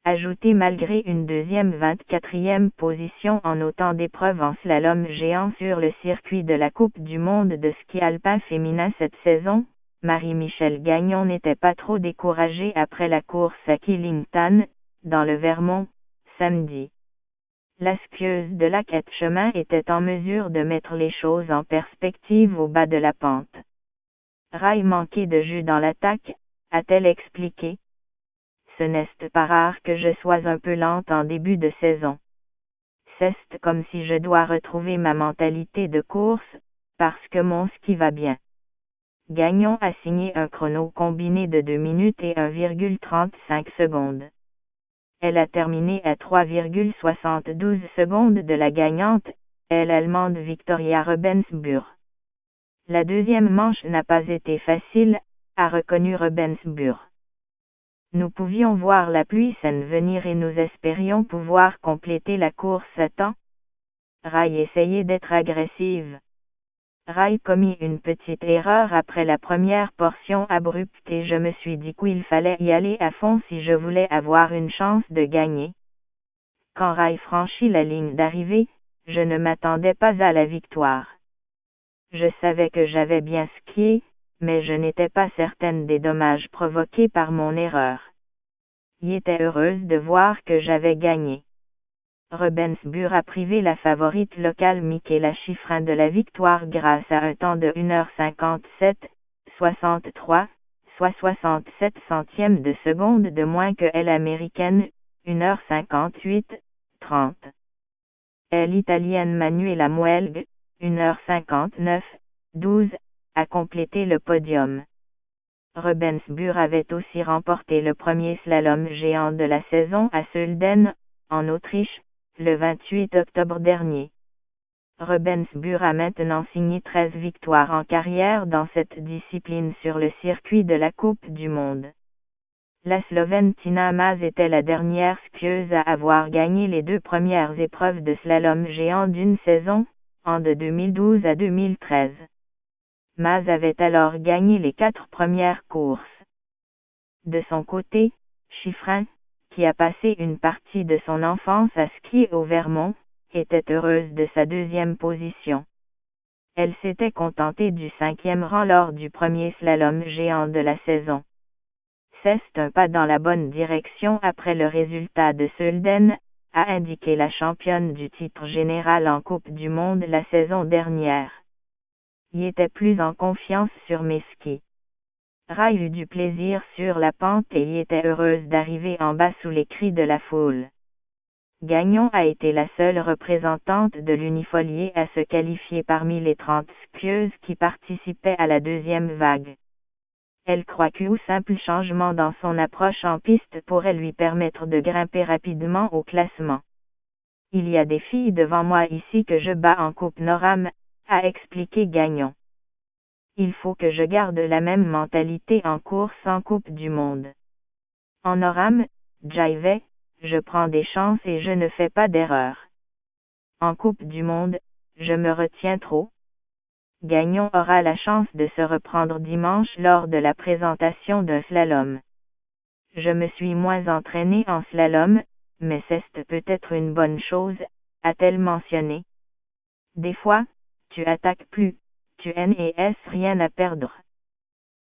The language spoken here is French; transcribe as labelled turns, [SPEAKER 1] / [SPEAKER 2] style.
[SPEAKER 1] ajouté malgré une deuxième 24e position en autant d'épreuves en slalom géant sur le circuit de la Coupe du monde de ski alpin féminin cette saison. Marie-Michèle Gagnon n'était pas trop découragée après la course à Killington, dans le Vermont, samedi. La skieuse de la 4 chemins était en mesure de mettre les choses en perspective au bas de la pente. Rail manquait de jus dans l'attaque, a-t-elle expliqué. Ce n'est pas rare que je sois un peu lente en début de saison. C'est comme si je dois retrouver ma mentalité de course, parce que mon ski va bien. Gagnon a signé un chrono combiné de 2 minutes et 1,35 secondes. Elle a terminé à 3,72 secondes de la gagnante, l'Allemande Victoria Rebensburg. La deuxième manche n'a pas été facile, a reconnu Rebensburg. Nous pouvions voir la pluie s'en venir et nous espérions pouvoir compléter la course à temps. Rail essayait d'être agressive. Rail commis une petite erreur après la première portion abrupte et je me suis dit qu'il fallait y aller à fond si je voulais avoir une chance de gagner. Quand Rail franchit la ligne d'arrivée, je ne m'attendais pas à la victoire. Je savais que j'avais bien skié, mais je n'étais pas certaine des dommages provoqués par mon erreur. J'étais heureuse de voir que j'avais gagné. Rebensburg a privé la favorite locale Michaela Schifrin de la victoire grâce à un temps de 1h57,63, soit 67 centièmes de seconde de moins que l'américaine, 1h58,30. L'italienne Manuela Muelg, 1h59,12, a complété le podium. Rebensburg avait aussi remporté le premier slalom géant de la saison à Sölden, en Autriche, le 28 octobre dernier. Rebensburg a maintenant signé 13 victoires en carrière dans cette discipline sur le circuit de la Coupe du monde. La Slovène Tina Maze était la dernière skieuse à avoir gagné les 2 premières épreuves de slalom géant d'une saison, en de 2012 à 2013. Maze avait alors gagné les 4 premières courses. De son côté, Schifrin, qui a passé une partie de son enfance à skier au Vermont, était heureuse de sa deuxième position. Elle s'était contentée du 5e rang lors du premier slalom géant de la saison. C'est un pas dans la bonne direction après le résultat de Sölden, a indiqué la championne du titre général en Coupe du monde la saison dernière. J'étais plus en confiance sur mes skis. Rail eut du plaisir sur la pente et était heureuse d'arriver en bas sous les cris de la foule. Gagnon a été la seule représentante de l'unifolié à se qualifier parmi les 30 skieuses qui participaient à la deuxième vague. Elle croit qu'un simple changement dans son approche en piste pourrait lui permettre de grimper rapidement au classement. Il y a des filles devant moi ici que je bats en Coupe Noram, a expliqué Gagnon. Il faut que je garde la même mentalité en course en Coupe du monde. En Noram, j'y vais, je prends des chances et je ne fais pas d'erreurs. En Coupe du monde, je me retiens trop. Gagnon aura la chance de se reprendre dimanche lors de la présentation d'un slalom. Je me suis moins entraînée en slalom, mais c'est peut-être une bonne chose, a-t-elle mentionné. Des fois, tu attaques plus, tu n'as rien à perdre.